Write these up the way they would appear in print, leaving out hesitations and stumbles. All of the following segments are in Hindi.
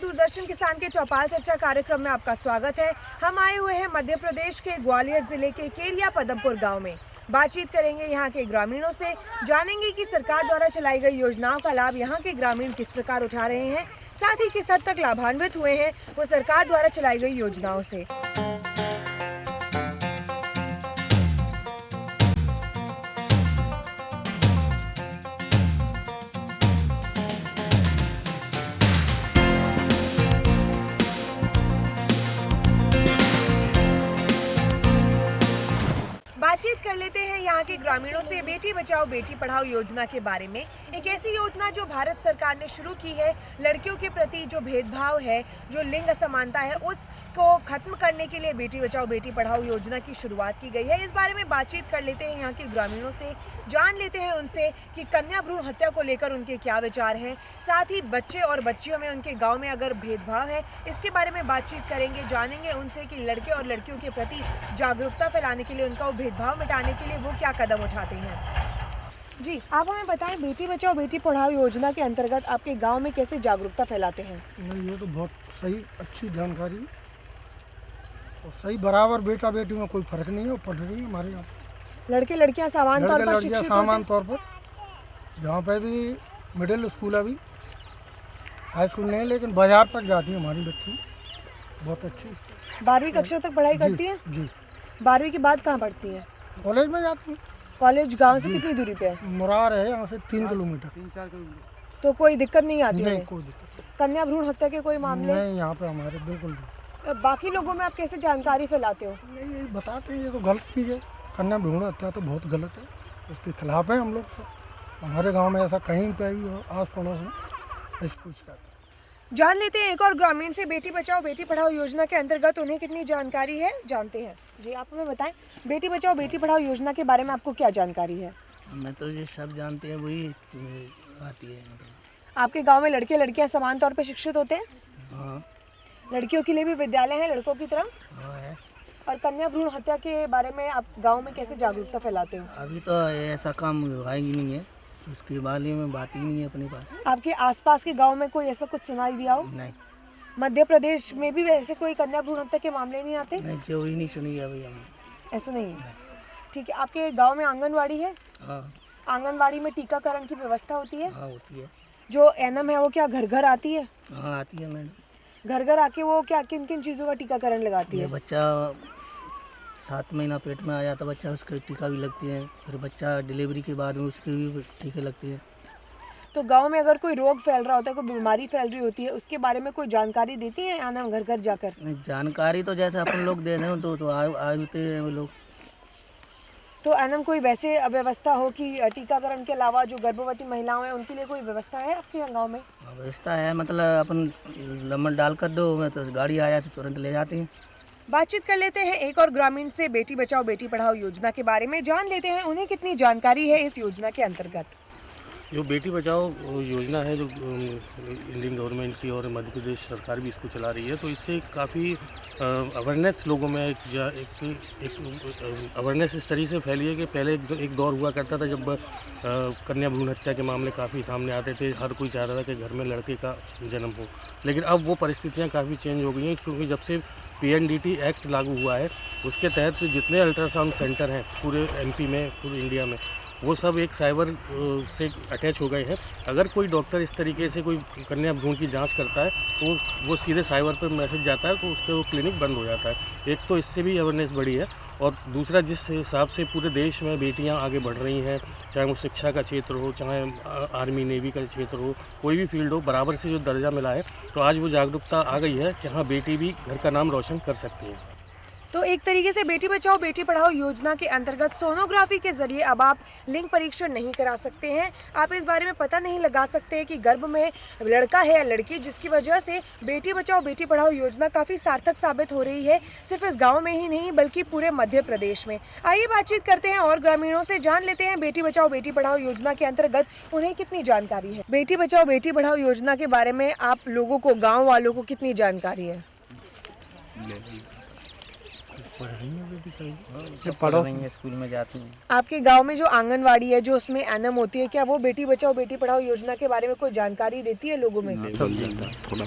दूरदर्शन किसान के चौपाल चर्चा कार्यक्रम में आपका स्वागत है। हम आए हुए हैं मध्य प्रदेश के ग्वालियर जिले के केरिया पदमपुर गांव में। बातचीत करेंगे यहां के ग्रामीणों से, जानेंगे कि सरकार द्वारा चलाई गई योजनाओं का लाभ यहां के ग्रामीण किस प्रकार उठा रहे हैं, साथ ही किस हद तक लाभान्वित हुए हैं वो सरकार द्वारा चलाई गई योजनाओं से। बातचीत कर लेते हैं यहाँ के ग्रामीणों से बेटी बचाओ बेटी पढ़ाओ योजना के बारे में। एक ऐसी योजना जो भारत सरकार ने शुरू की है, लड़कियों के प्रति जो भेदभाव है, जो लिंग असमानता है, उसको खत्म करने के लिए बेटी बचाओ बेटी पढ़ाओ योजना की शुरुआत की गई है। इस बारे में बातचीत कर लेते हैं यहाँ के ग्रामीणों से, जान लेते हैं उनसे कि कन्या भ्रूण हत्या को लेकर उनके क्या विचार हैं, साथ ही बच्चे और बच्चियों में उनके गाँव में अगर भेदभाव है इसके बारे में बातचीत करेंगे। जानेंगे उनसे कि लड़के और लड़कियों के प्रति जागरूकता फैलाने के लिए, उनका भेदभाव मिटाने के लिए वो क्या कदम उठाते हैं। जी, आप हमें बताएं, बेटी बचाओ बेटी पढ़ाओ योजना के अंतर्गत आपके गांव में कैसे जागरूकता फैलाते हैं। नहीं, ये तो बहुत सही अच्छी जानकारी है और सही बराबर बेटा बेटी में कोई फर्क नहीं है, वो पढ़ रही है हमारे यहाँ। लड़के लड़कियां समान तौर पर शिक्षित समान तौर पर, जहाँ पे भी मिडिल स्कूल, अभी हाई स्कूल नहीं, लेकिन बाजार तक जाती है हमारी बच्ची, बहुत अच्छी। 12वीं कक्षा तक पढ़ाई करती है जी। 12वीं के बाद कहाँ पढ़ती है। कॉलेज में जाती है। कॉलेज गांव से कितनी दूरी पे है। मुरार है यहाँ से 3 किलोमीटर। 3-4 किलोमीटर। तो कोई दिक्कत नहीं आती है। नहीं, कोई दिक्कत कन्या भ्रूण हत्या के कोई मामले नहीं यहाँ पे हमारे, बिल्कुल नहीं। बाकी लोगों में आप कैसे जानकारी फैलाते हो। नहीं, यही बताते हैं, ये तो गलत चीज़ है। कन्या भ्रूण हत्या तो बहुत गलत है, उसके खिलाफ है हम लोग सब। हमारे गाँव में ऐसा कहीं पे भी हो, आस पड़ोस में ऐसी कुछ करते। जान लेते हैं एक और ग्रामीण से, बेटी बचाओ बेटी पढ़ाओ योजना के अंतर्गत उन्हें कितनी जानकारी है, जानते हैं। जी, आप हमें बताएं, बेटी बचाओ बेटी पढ़ाओ योजना के बारे में आपको क्या जानकारी है। मैं तो ये सब जानते हैं, वही आती है। आपके गांव में लड़के लड़कियां समान तौर पर शिक्षित होते हैं। हाँ। लड़कियों के लिए भी विद्यालय है लड़कों की तरह। हाँ है। और कन्या भ्रूण हत्या के बारे में आप गाँव में कैसे जागरूकता फैलाते हो। अभी तो ऐसा काम हुआ ही नहीं है, उसके बारे में बात ही नहीं है अपने पास। आपके आसपास के गांव में कोई ऐसा कुछ सुनाई दिया हो। नहीं। मध्य प्रदेश में भी वैसे कोई कन्या भ्रूण हत्या के मामले नहीं आते। नहीं, जो ही नहीं सुनी है अभी हमने। ऐसा नहीं है। ठीक है, आपके गांव में आंगनवाड़ी है। हाँ। आंगनवाड़ी में टीकाकरण की व्यवस्था होती है। हाँ, होती है। जो एनएम है वो क्या घर घर आती है। हाँ, आती है मैडम। घर घर आके वो क्या किन किन चीज़ों का टीकाकरण लगाती है। बच्चा 7 महीना पेट में आया तो बच्चा, उसके टीका भी लगती है। फिर बच्चा डिलीवरी के बाद में उसके भी टीके लगते हैं। तो गांव में अगर कोई रोग फैल रहा होता है, कोई बीमारी फैल रही होती है, उसके बारे में कोई जानकारी देती है आना घर घर जाकर। नहीं, जानकारी तो जैसे अपन लोग दे रहे हो तो आते हैं वो लोग। तो एनएम कोई वैसे व्यवस्था हो कि टीकाकरण के अलावा जो गर्भवती महिलाएं हैं उनके लिए कोई व्यवस्था है आपके यहाँ गाँव में। व्यवस्था है, मतलब अपन नंबर डाल कर दो तो गाड़ी आया तो तुरंत ले जाते हैं। बातचीत कर लेते हैं एक और ग्रामीण से बेटी बचाओ बेटी पढ़ाओ योजना के बारे में, जान लेते हैं उन्हें कितनी जानकारी है इस योजना के अंतर्गत। जो बेटी बचाओ योजना है, जो इंडियन गवर्नमेंट की और मध्य प्रदेश सरकार भी इसको चला रही है, तो इससे काफ़ी अवेयरनेस लोगों में एक अवेयरनेस इस तरीके से फैली है कि पहले एक दौर हुआ करता था जब कन्या भ्रूण हत्या के मामले काफ़ी सामने आते थे। हर कोई चाहता था कि घर में लड़के का जन्म हो, लेकिन अब वो परिस्थितियाँ काफ़ी चेंज हो गई हैं, क्योंकि जब से PNDT एक्ट लागू हुआ है उसके तहत जितने अल्ट्रासाउंड सेंटर हैं पूरे MP में, पूरे इंडिया में, वो सब एक साइबर से अटैच हो गए हैं। अगर कोई डॉक्टर इस तरीके से कोई कन्या भ्रूण की जांच करता है तो वो सीधे साइबर पर मैसेज जाता है, तो उसके वो क्लिनिक बंद हो जाता है। एक तो इससे भी अवेयरनेस बढ़ी है, और दूसरा जिस हिसाब से पूरे देश में बेटियां आगे बढ़ रही हैं, चाहे वो शिक्षा का क्षेत्र हो, चाहे आर्मी नेवी का क्षेत्र हो, कोई भी फील्ड हो, बराबर से जो दर्जा मिला है, तो आज वो जागरूकता आ गई है कि हाँ, बेटी भी घर का नाम रोशन कर सकती है। तो एक तरीके से बेटी बचाओ बेटी पढ़ाओ योजना के अंतर्गत सोनोग्राफी के जरिए अब आप लिंग परीक्षण नहीं करा सकते हैं। आप इस बारे में पता नहीं लगा सकते कि गर्भ में लड़का है या लड़की, जिसकी वजह से बेटी बचाओ बेटी पढ़ाओ योजना काफ़ी सार्थक साबित हो रही है, सिर्फ इस गांव में ही नहीं बल्कि पूरे मध्य प्रदेश में। आइए बातचीत करते हैं और ग्रामीणों से, जान लेते हैं बेटी बचाओ बेटी पढ़ाओ योजना के अंतर्गत उन्हें कितनी जानकारी है। बेटी बचाओ बेटी पढ़ाओ योजना के बारे में आप लोगों को, गाँव वालों को कितनी जानकारी है। पढ़ रही है बेटी कहीं पढ़ रही हैं, स्कूल में जाती हैं। आपके गांव में जो आंगनवाड़ी है, जो उसमें एनएम होती है, क्या वो बेटी बचाओ बेटी पढ़ाओ योजना के बारे में कोई जानकारी देती है लोगों में?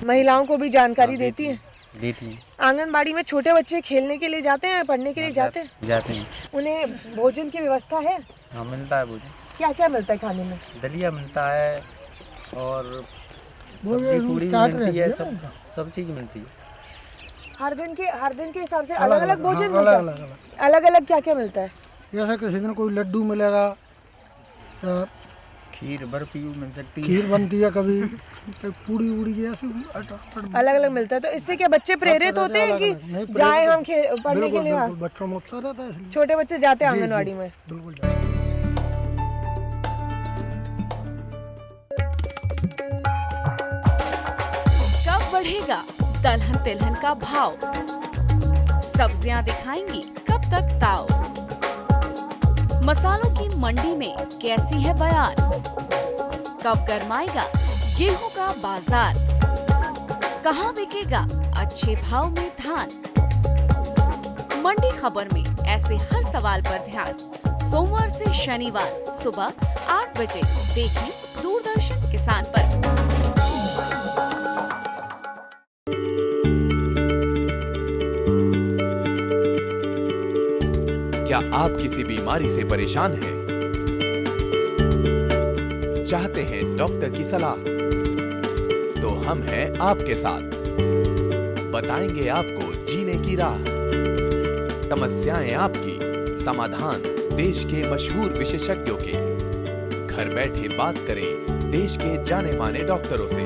महिलाओं को भी जानकारी देती है? देती हैं। आंगनबाड़ी में छोटे बच्चे खेलने के लिए जाते हैं, पढ़ने के लिए जाते हैं? जाते हैं। उन्हें भोजन की व्यवस्था है? हाँ, मिलता है भोजन। क्या क्या मिलता है खाने में? दलिया मिलता है और वो सब्जी पूरी चाट मिलती है, रहती है सब चीज़ मिलती है। हर दिन के हिसाब से अलग अलग भोजन मिलता है? अलग अलग अलग क्या क्या मिलता है? जैसे किसी दिन कोई लड्डू मिलेगा, खीर बर्फी मिल सकती है। खीर बनती है, कभी पूड़ी उड़ी ऐसे अलग अलग मिलता है। तो इससे क्या बच्चे प्रेरित होते हैं कि नहीं, प्रेरित जाए हम होते- पढ़ने के लिए? बिल्कुल, बच्चों में उत्साह रहता है इसलिए। छोटे बच्चे जाते हैं जी, आंगनवाड़ी जी, में? बिल्कुल जाते हैं। कब बढ़ेगा दलहन तिलहन का भाव? सब्जियां दिखाएंगी कब तक ताव? मसालों की मंडी में कैसी है बयार? कब गरमाएगा गेहूं का बाजार? कहां बिकेगा अच्छे भाव में धान? मंडी खबर में ऐसे हर सवाल पर ध्यान। सोमवार से शनिवार सुबह 8 बजे देखें दूरदर्शन किसान पर। क्या आप किसी बीमारी से परेशान हैं? चाहते हैं डॉक्टर की सलाह? तो हम हैं आपके साथ, बताएंगे आपको जीने की राह। समस्याएं आपकी, समाधान देश के मशहूर विशेषज्ञों के। घर बैठे बात करें देश के जाने माने डॉक्टरों से।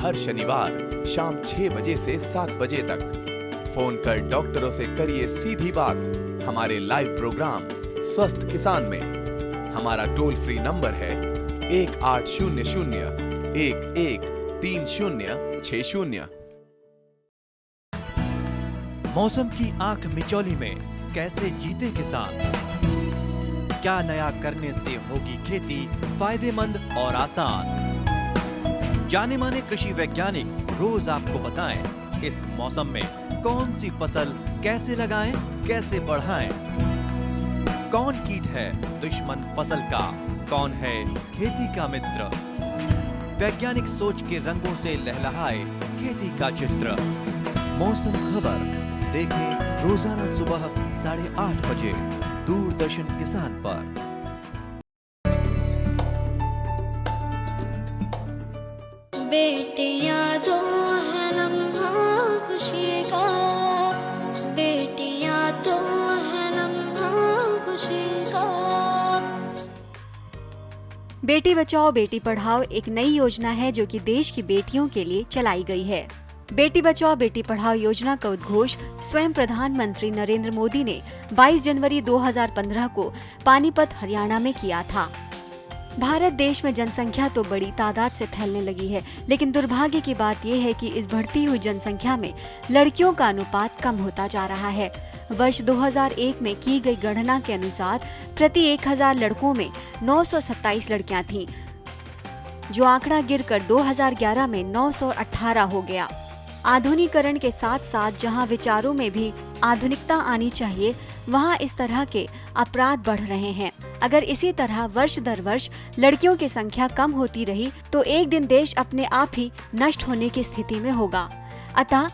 हर शनिवार शाम 6 बजे से 7 बजे तक फोन कर डॉक्टरों से करिए सीधी बात। हमारे लाइव प्रोग्राम स्वस्थ किसान में हमारा टोल फ्री नंबर है 1800-113060। मौसम की आंख मिचौली में कैसे जीते किसान? क्या नया करने से होगी खेती फायदेमंद और आसान? जाने माने कृषि वैज्ञानिक रोज आपको बताएं इस मौसम में कौन सी फसल कैसे लगाएं, कैसे बढ़ाएं? कौन कीट है दुश्मन फसल का, कौन है खेती का मित्र? वैज्ञानिक सोच के रंगों से लहलहाए खेती का चित्र। मौसम खबर देखें रोजाना सुबह 8:30 बजे दूरदर्शन किसान पर। बेटियां दो है लम्हा खुशी का, बेटियां दो है लम्हा खुशी का। बेटी बचाओ बेटी पढ़ाओ एक नई योजना है जो कि देश की बेटियों के लिए चलाई गई है। बेटी बचाओ बेटी पढ़ाओ योजना का उद्घोष स्वयं प्रधानमंत्री नरेंद्र मोदी ने 22 जनवरी 2015 को पानीपत हरियाणा में किया था। भारत देश में जनसंख्या तो बड़ी तादाद से फैलने लगी है, लेकिन दुर्भाग्य की बात यह है कि इस बढ़ती हुई जनसंख्या में लड़कियों का अनुपात कम होता जा रहा है। वर्ष 2001 में की गई गणना के अनुसार प्रति 1000 लड़कों में 927 लड़कियां थीं, जो आंकड़ा गिरकर 2011 में 918 हो गया। आधुनिकीकरण के साथ साथ जहां विचारों में भी आधुनिकता आनी चाहिए, वहां इस तरह के अपराध बढ़ रहे हैं। अगर इसी तरह वर्ष दर वर्ष लड़कियों की संख्या कम होती रही तो एक दिन देश अपने आप ही नष्ट होने की स्थिति में होगा। अतः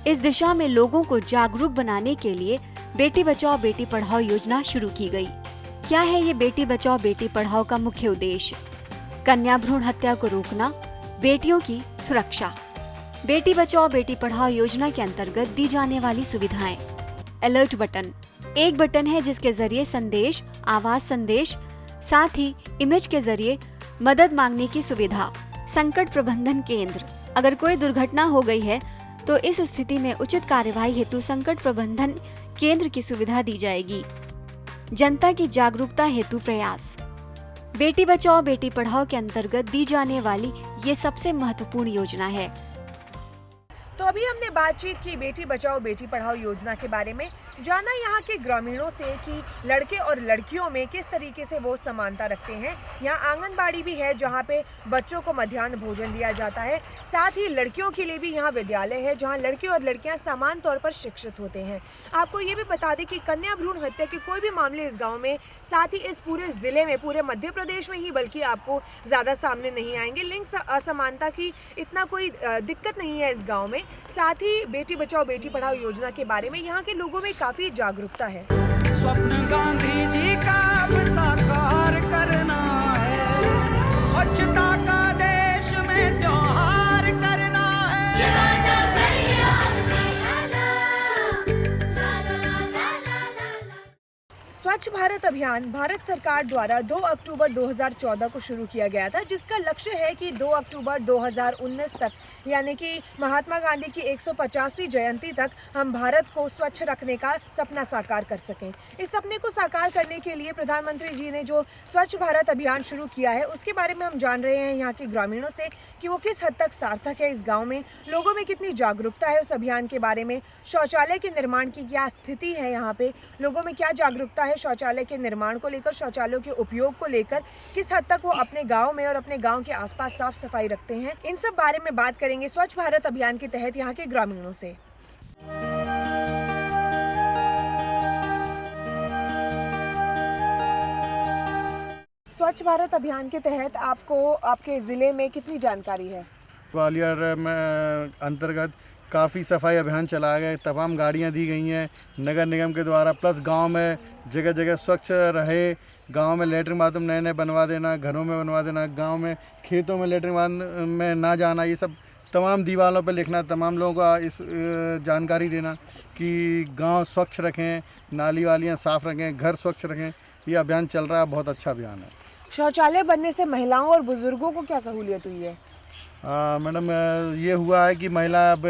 इस दिशा में लोगों को जागरूक बनाने के लिए बेटी बचाओ बेटी पढ़ाओ योजना शुरू की गई। क्या है ये बेटी बचाओ बेटी पढ़ाओ का मुख्य उद्देश्य? कन्या भ्रूण हत्या को रोकना, बेटियों की सुरक्षा। बेटी बचाओ बेटी पढ़ाओ योजना के अंतर्गत दी जाने वाली सुविधाएं: अलर्ट बटन, एक बटन है जिसके जरिए संदेश, आवाज संदेश, साथ ही इमेज के जरिए मदद मांगने की सुविधा। संकट प्रबंधन केंद्र, अगर कोई दुर्घटना हो गई है तो इस स्थिति में उचित कार्यवाही हेतु संकट प्रबंधन केंद्र की सुविधा दी जाएगी। जनता की जागरूकता हेतु प्रयास। बेटी बचाओ बेटी पढ़ाओ के अंतर्गत दी जाने वाली ये सबसे महत्वपूर्ण योजना है। तो अभी हमने बातचीत की बेटी बचाओ बेटी पढ़ाओ योजना के बारे में। जाना यहाँ के ग्रामीणों से कि लड़के और लड़कियों में किस तरीके से वो समानता रखते हैं। यहाँ आंगनबाड़ी भी है जहाँ पे बच्चों को मध्याह्न भोजन दिया जाता है। साथ ही लड़कियों के लिए भी यहाँ विद्यालय है जहाँ लड़के और लड़कियाँ समान तौर पर शिक्षित होते हैं। आपको ये भी बता दें कि कन्या भ्रूण हत्या के कोई भी मामले इस गाँव में, साथ ही इस पूरे ज़िले में, पूरे मध्य प्रदेश में ही बल्कि आपको ज़्यादा सामने नहीं आएंगे। लिंग असमानता की इतना कोई दिक्कत नहीं है इस गाँव में। साथ ही बेटी बचाओ बेटी पढ़ाओ योजना के बारे में यहाँ के लोगों में काफी जागरूकता है। स्वप्न गांधी जी का साकार करना है, स्वच्छता का देश में त्योहार करना है। स्वच्छ भारत अभियान भारत सरकार द्वारा 2 अक्टूबर 2014 को शुरू किया गया था, जिसका लक्ष्य है कि 2 अक्टूबर 2019 तक, यानी कि महात्मा गांधी की 150वीं जयंती तक हम भारत को स्वच्छ रखने का सपना साकार कर सकें। इस सपने को साकार करने के लिए प्रधानमंत्री जी ने जो स्वच्छ भारत अभियान शुरू किया है उसके बारे में हम जान रहे हैं यहाँ के ग्रामीणों से कि वो किस हद तक सार्थक है। इस गाँव में लोगों में कितनी जागरूकता है उस अभियान के बारे में, शौचालय के निर्माण की क्या स्थिति है, यहाँ पे लोगों में क्या जागरूकता है शौचालय के निर्माण को लेकर, शौचालयों के उपयोग को लेकर, किस हद तक वो अपने गांव में और अपने गांव के आसपास साफ सफाई रखते हैं। इन सब बारे में बात करेंगे स्वच्छ भारत अभियान के तहत यहाँ के ग्रामीणों से। स्वच्छ भारत अभियान के तहत आपको आपके ज़िले में कितनी जानकारी है? ग्वालियर में अंतर्गत काफ़ी सफाई अभियान चलाया गया, तमाम गाड़ियां दी गई हैं नगर निगम के द्वारा, प्लस गांव में जगह जगह स्वच्छ रहे। गांव में लेटरिन बाथरूम नए नए बनवा देना, घरों में बनवा देना, गांव में खेतों में लेटरिन में ना जाना, ये सब तमाम दीवारों पर लिखना, तमाम लोगों को इस जानकारी देना कि गांव स्वच्छ रखें, नाली वालियाँ साफ़ रखें, घर स्वच्छ रखें। ये अभियान चल रहा है, बहुत अच्छा अभियान है। शौचालय बनने से महिलाओं और बुजुर्गों को क्या सहूलियत हुई है? मैडम ये हुआ है कि महिला अब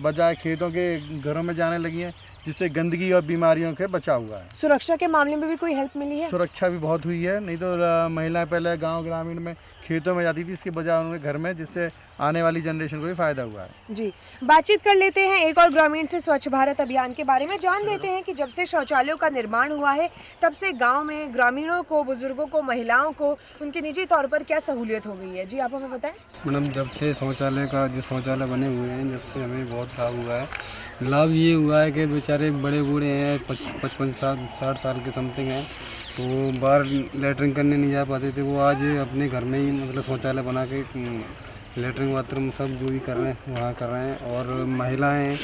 बजाय खेतों के घरों में जाने लगी हैं, जिससे गंदगी और बीमारियों के बचाव हुआ है। सुरक्षा के मामले में भी कोई हेल्प मिली है? सुरक्षा भी बहुत हुई है, नहीं तो महिलाएं पहले गांव ग्रामीण में खेतों में जाती थी, इसके बजाय उन्होंने घर में, जिससे आने वाली जनरेशन को भी फायदा हुआ है। जी, बातचीत कर लेते हैं एक और ग्रामीण से स्वच्छ भारत अभियान के बारे में। जान लेते हैं कि जब से शौचालयों का निर्माण हुआ है तब से गांव में ग्रामीणों को, बुजुर्गों को, महिलाओं को उनके निजी तौर पर क्या सहूलियत हो गई है। जी, आप हमें बताएं। मैडम, जब से शौचालय बने हुए हैं, जब से हमें बहुत लाभ हुआ है। लाभ ये हुआ है कि बेचारे बड़े बूढ़े हैं, 55-60 साल के समथिंग हैं, तो बाहर लेटरिन करने नहीं जा पाते थे, वो आज अपने घर में ही मतलब शौचालय बना के लेटरिन बाथरूम सब जो भी कर रहे हैं वहाँ कर रहे हैं। और महिलाएं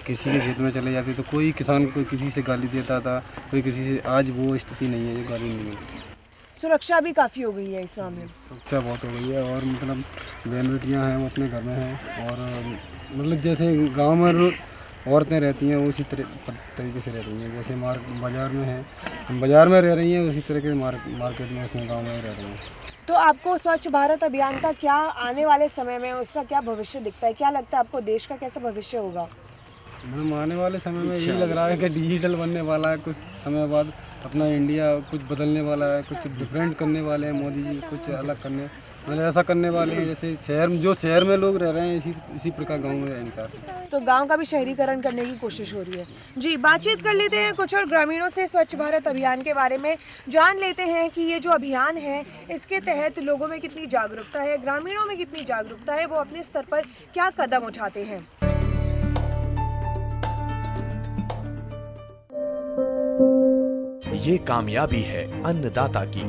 किसी के खेत में चले जाती, तो कोई किसान कोई किसी से गाली देता था, कोई किसी से, आज वो स्थिति नहीं है, ये गाली नहीं मिलती। सुरक्षा भी काफ़ी हो गई है इस मामले में? सुरक्षा बहुत हो गई है, और मतलब बहन बेटियाँ हैं वो अपने घर में हैं, और मतलब जैसे गाँव में औरतें रहती हैं उसी तरीके से रह रही हैं, जैसे बाज़ार में हैं, बाज़ार में रह रही हैं, उसी तरह के मार्केट में उसमें गाँव में रह रही हैं। तो आपको स्वच्छ भारत अभियान का क्या आने वाले समय में उसका क्या भविष्य दिखता है? क्या लगता है आपको देश का कैसा भविष्य होगा? मैडम, आने वाले समय में यही लग रहा है कि डिजिटल बनने वाला है, कुछ समय बाद अपना इंडिया कुछ बदलने वाला है, कुछ डिफरेंट करने वाले हैं मोदी जी, कुछ अलग करने, मतलब ऐसा करने वाले हैं जैसे शहर में लोग रह रहे हैं, इसी प्रकार गांव में रहना चाहते हैं। तो गांव का भी शहरीकरण करने की कोशिश हो रही है। जी, बातचीत कर लेते हैं कुछ और ग्रामीणों से स्वच्छ भारत अभियान के बारे में। जान लेते हैं कि ये जो अभियान है इसके तहत लोगों में कितनी जागरूकता है, ग्रामीणों में कितनी जागरूकता है, वो अपने स्तर पर क्या कदम उठाते हैं। ये कामयाबी है अन्नदाता की,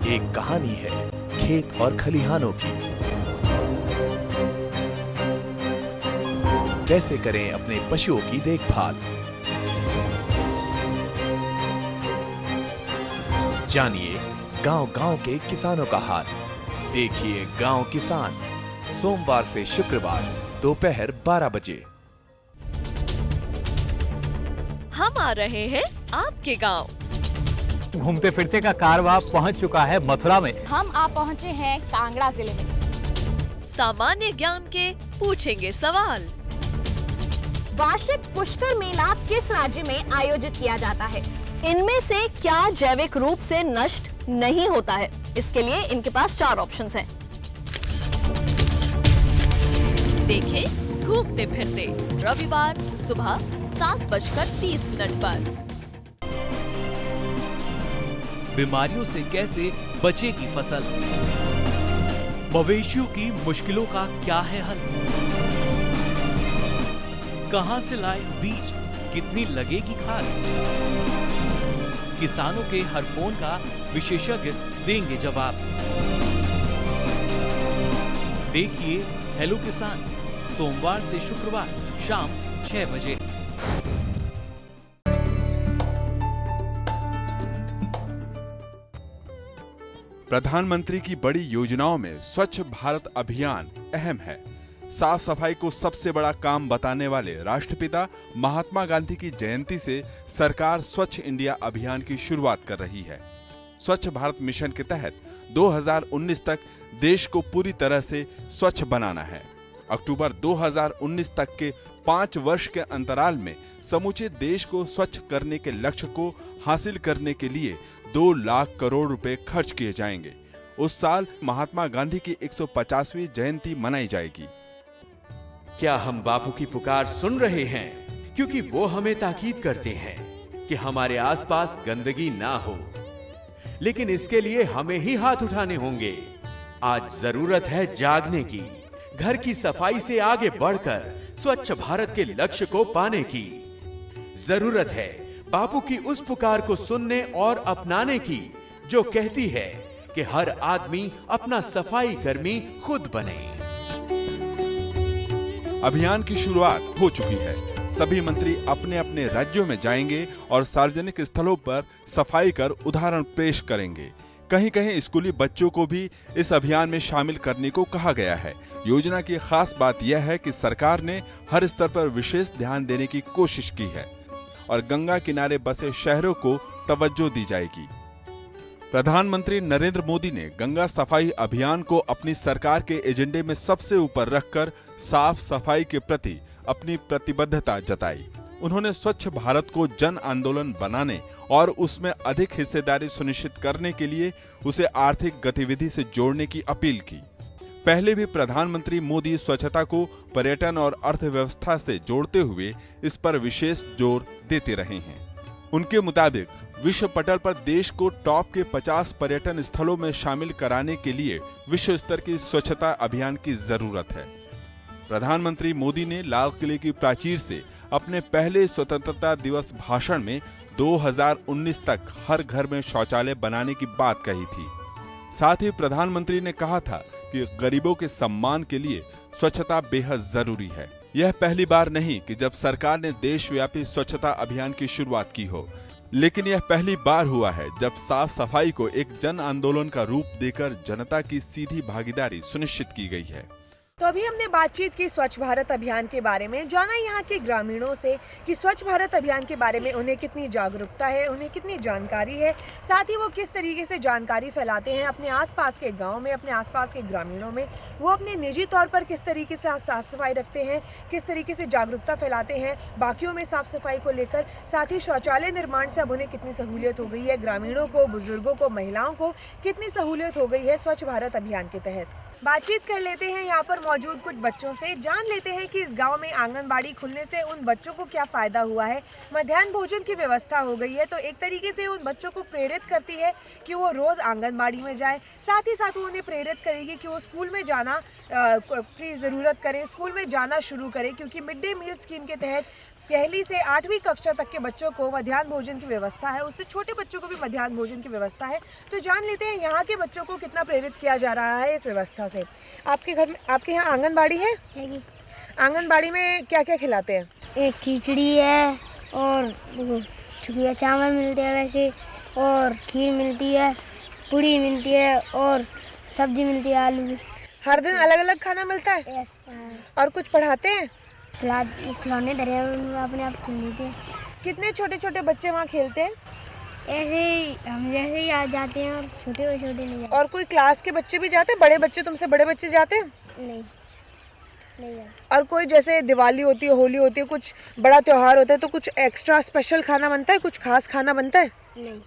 एक कहानी है खेत और खलिहानों की। कैसे करें अपने पशुओं की देखभाल, जानिए गांव-गांव के किसानों का हाल। देखिए गांव किसान, सोमवार से शुक्रवार दोपहर 12 बजे। हम आ रहे हैं आपके गांव। घूमते फिरते का कारवां पहुंच चुका है मथुरा में। हम आ पहुंचे हैं कांगड़ा जिले में। सामान्य ज्ञान के पूछेंगे सवाल। वार्षिक पुष्कर मेला किस राज्य में आयोजित किया जाता है? इनमें से क्या जैविक रूप से नष्ट नहीं होता है? इसके लिए इनके पास 4 ऑप्शंस हैं। देखें घूमते फिरते, रविवार सुबह 7:30 पर। बीमारियों से कैसे बचेगी फसल? मवेशियों की मुश्किलों का क्या है हल? कहां से लाए बीज? कितनी लगेगी खाद? किसानों के हर फोन का विशेषज्ञ देंगे जवाब। देखिए हेलो किसान, सोमवार से शुक्रवार शाम 6 बजे। प्रधानमंत्री की बड़ी योजनाओं में स्वच्छ भारत अभियान अहम है। साफ सफाई को सबसे बड़ा काम बताने वाले राष्ट्रपिता महात्मा गांधी की जयंती से सरकार स्वच्छ इंडिया अभियान की शुरुआत कर रही है। स्वच्छ भारत मिशन के तहत 2019 तक देश को पूरी तरह से स्वच्छ बनाना है। अक्टूबर 2019 तक के 5 वर्ष के अंतराल में समूचे देश को स्वच्छ करने के लक्ष्य को हासिल करने के लिए 2 लाख करोड़ रुपए खर्च किए जाएंगे। उस साल महात्मा गांधी की 150वीं जयंती मनाई जाएगी। क्या हम बापू की पुकार सुन रहे हैं? क्योंकि वो हमें ताकीद करते हैं कि हमारे आसपास गंदगी ना हो, लेकिन इसके लिए हमें ही हाथ उठाने होंगे। आज जरूरत है जागने की, घर की सफाई से आगे बढ़कर स्वच्छ भारत के लक्ष्य को पाने की। जरूरत है बापू की उस पुकार को सुनने और अपनाने की जो कहती है कि हर आदमी अपना सफाई कर्मी खुद बने। अभियान की शुरुआत हो चुकी है। सभी मंत्री अपने अपने राज्यों में जाएंगे और सार्वजनिक स्थलों पर सफाई कर उदाहरण पेश करेंगे। कहीं कहीं स्कूली बच्चों को भी इस अभियान में शामिल करने को कहा गया है। योजना की खास बात यह है कि सरकार ने हर स्तर पर विशेष ध्यान देने की कोशिश की है और गंगा किनारे बसे शहरों को तवज्जो दी जाएगी। प्रधानमंत्री नरेंद्र मोदी ने गंगा सफाई अभियान को अपनी सरकार के एजेंडे में सबसे ऊपर रखकर साफ सफाई के प्रति अपनी प्रतिबद्धता जताई। उन्होंने स्वच्छ भारत को जन आंदोलन बनाने और उसमें अधिक हिस्सेदारी सुनिश्चित करने के लिए उसे आर्थिक गतिविधि से जोड़ने की अपील की। पहले भी प्रधानमंत्री मोदी स्वच्छता को पर्यटन और अर्थव्यवस्था से जोड़ते हुए इस पर विशेष जोर देते रहे हैं। उनके मुताबिक विश्व पटल पर देश को टॉप के 50 पर्यटन स्थलों में शामिल कराने के लिए विश्व स्तर की स्वच्छता अभियान की जरूरत है। प्रधानमंत्री मोदी ने लाल किले की प्राचीर से अपने पहले स्वतंत्रता दिवस भाषण में 2019 तक हर घर में शौचालय बनाने की बात कही थी। साथ ही प्रधानमंत्री ने कहा था कि गरीबों के सम्मान के लिए स्वच्छता बेहद जरूरी है। यह पहली बार नहीं कि जब सरकार ने देशव्यापी स्वच्छता अभियान की शुरुआत की हो, लेकिन यह पहली बार हुआ है जब साफ सफाई को एक जन आंदोलन का रूप देकर जनता की सीधी भागीदारी सुनिश्चित की गई है। तो अभी हमने बातचीत की स्वच्छ भारत अभियान के बारे में, जाना यहाँ के ग्रामीणों से कि स्वच्छ भारत अभियान के बारे में उन्हें कितनी जागरूकता है, उन्हें कितनी जानकारी है, साथ ही वो किस तरीके से जानकारी फैलाते हैं अपने आसपास के गांव में, अपने आसपास के ग्रामीणों में। वो अपने निजी तौर पर किस तरीके से साफ सफाई रखते हैं, किस तरीके से जागरूकता फैलाते हैं बाकियों में साफ सफाई को लेकर। साथ ही शौचालय निर्माण से अब उन्हें कितनी सहूलियत हो गई है, ग्रामीणों को, बुजुर्गों को, महिलाओं को कितनी सहूलियत हो गई है स्वच्छ भारत अभियान के तहत। बातचीत कर लेते हैं यहाँ पर मौजूद कुछ बच्चों से, जान लेते हैं कि इस गांव में आंगनबाड़ी खुलने से उन बच्चों को क्या फ़ायदा हुआ है। मध्याह्न भोजन की व्यवस्था हो गई है तो एक तरीके से उन बच्चों को प्रेरित करती है कि वो रोज़ आंगनबाड़ी में जाएं। साथ ही साथ वो उन्हें प्रेरित करेगी कि वो स्कूल में जाना की ज़रूरत करें, स्कूल में जाना शुरू करें, क्योंकि मिड डे मील स्कीम के तहत पहली से 8वीं कक्षा तक के बच्चों को मध्याह्न भोजन की व्यवस्था है, उससे छोटे बच्चों को भी मध्याह्न भोजन की व्यवस्था है। तो जान लेते हैं यहाँ के बच्चों को कितना प्रेरित किया जा रहा है इस व्यवस्था से। आपके घर में, आपके यहाँ आंगनबाड़ी है? आंगनबाड़ी में क्या क्या खिलाते हैं? एक खिचड़ी है और छुकिया चावल मिलते हैं वैसे, और खीर मिलती है, पूड़ी मिलती है और सब्जी मिलती है आलू की। हर दिन अलग अलग खाना मिलता है? यस। और कुछ पढ़ाते हैं? खिलौने धरे अपने आप खेल लेते हैं। कितने छोटे छोटे बच्चे वहाँ खेलते हैं? ऐसे ही हम जैसे ही आ जाते हैं और छोटे नहीं जाते। और कोई क्लास के बच्चे भी जाते हैं? बड़े बच्चे, तुमसे बड़े बच्चे जाते हैं? नहीं जाते। और कोई जैसे दिवाली होती है, होली होती है, कुछ बड़ा त्योहार होता है तो कुछ एक्स्ट्रा स्पेशल खाना बनता है, कुछ खास खाना बनता है? नहीं।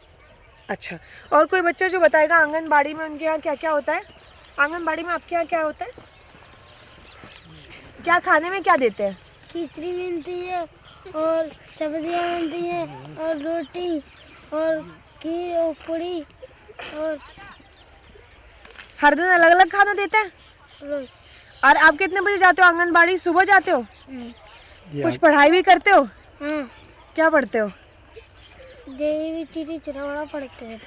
अच्छा, और कोई बच्चा जो बताएगा आंगनबाड़ी में उनके यहाँ क्या क्या होता है? आंगनबाड़ी में आपके यहाँ क्या होता है? क्या खाने में क्या देते हैं? खिचड़ी मिलती है और सब्जियाँ मिलती हैं और रोटी और खीर और पूड़ी और हर दिन अलग अलग खाना देते हैं? रोज। और आप कितने बजे जाते हो आंगनबाड़ी? सुबह जाते हो? कुछ पढ़ाई भी करते हो? हाँ। क्या पढ़ते हो? देवी चीज़ी चुनावड़ा पढ़ते हैं।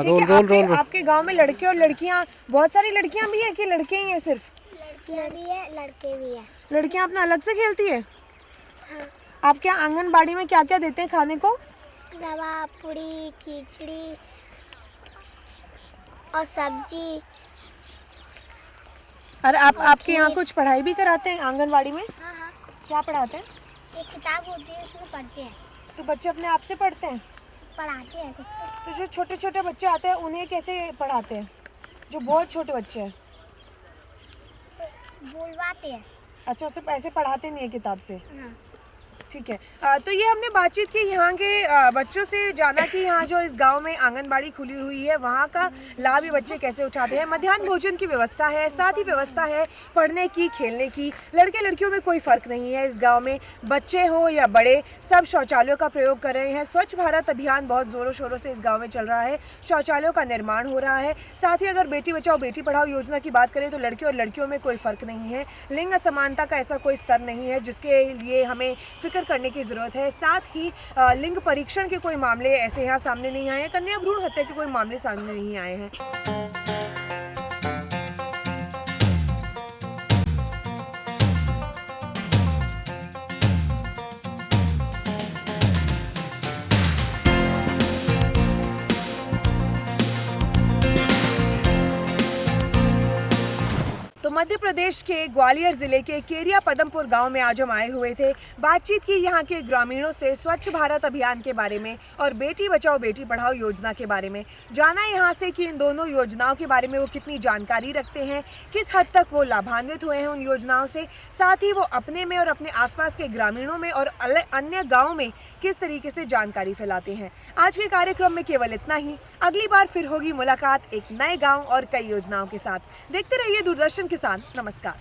ठीक है, आपके गांव में लड़के और लड़कियां, बहुत सारी लड़कियां भी हैं कि लड़के ही हैं सिर्फ? लड़कियां भी है, लड़के भी है। लड़कियां अपना अलग से खेलती है? हाँ। आप क्या आंगनबाड़ी में क्या क्या देते हैं खाने को? रवा, पूड़ी, खिचड़ी और सब्जी। और आपके यहाँ कुछ पढ़ाई भी कराते हैं आंगनबाड़ी में? हाँ हाँ। क्या पढ़ाते हैं? एक किताब होती है, उसमें पढ़ते हैं। तो बच्चे अपने आप से पढ़ते हैं? पढ़ाते हैं। तो जो छोटे छोटे बच्चे आते हैं उन्हें कैसे पढ़ाते हैं, जो बहुत छोटे बच्चे हैं? बुलवाते हैं। अच्छा, उसे ऐसे पढ़ाते नहीं है किताब से? हाँ। ठीक है। तो ये हमने बातचीत की यहाँ के बच्चों से, जाना कि यहाँ जो इस गांव में आंगनबाड़ी खुली हुई है वहाँ का लाभ ये बच्चे कैसे उठाते हैं। मध्याह्न भोजन की व्यवस्था है, साथ ही व्यवस्था है पढ़ने की, खेलने की। लड़के लड़कियों में कोई फ़र्क नहीं है। इस गांव में बच्चे हो या बड़े, सब शौचालयों का प्रयोग कर रहे हैं। स्वच्छ भारत अभियान बहुत ज़ोरों शोरों से इस गाँव में चल रहा है। शौचालयों का निर्माण हो रहा है। साथ ही अगर बेटी बचाओ बेटी पढ़ाओ योजना की बात करें तो लड़के और लड़कियों में कोई फ़र्क नहीं है। लिंग असमानता का ऐसा कोई स्तर नहीं है जिसके लिए हमें फिक्र करने की ज़रूरत है। साथ ही लिंग परीक्षण के कोई मामले ऐसे यहाँ सामने नहीं आए हैं। कन्या भ्रूण हत्या के कोई मामले सामने नहीं आए हैं। तो मध्य प्रदेश के ग्वालियर जिले के केरिया पदमपुर गांव में आज हम आए हुए थे। बातचीत की यहाँ के ग्रामीणों से स्वच्छ भारत अभियान के बारे में और बेटी बचाओ बेटी पढ़ाओ योजना के बारे में। जाना यहाँ से कि इन दोनों योजनाओं के बारे में वो कितनी जानकारी रखते हैं, किस हद तक वो लाभान्वित हुए हैं उन योजनाओं से, साथ ही वो अपने में और अपने आसपास के ग्रामीणों में और अन्य गाँव में किस तरीके से जानकारी फैलाते हैं। आज के कार्यक्रम में केवल इतना ही। अगली बार फिर होगी मुलाकात एक नए गाँव और कई योजनाओं के साथ। देखते रहिए दूरदर्शन किसान। नमस्कार।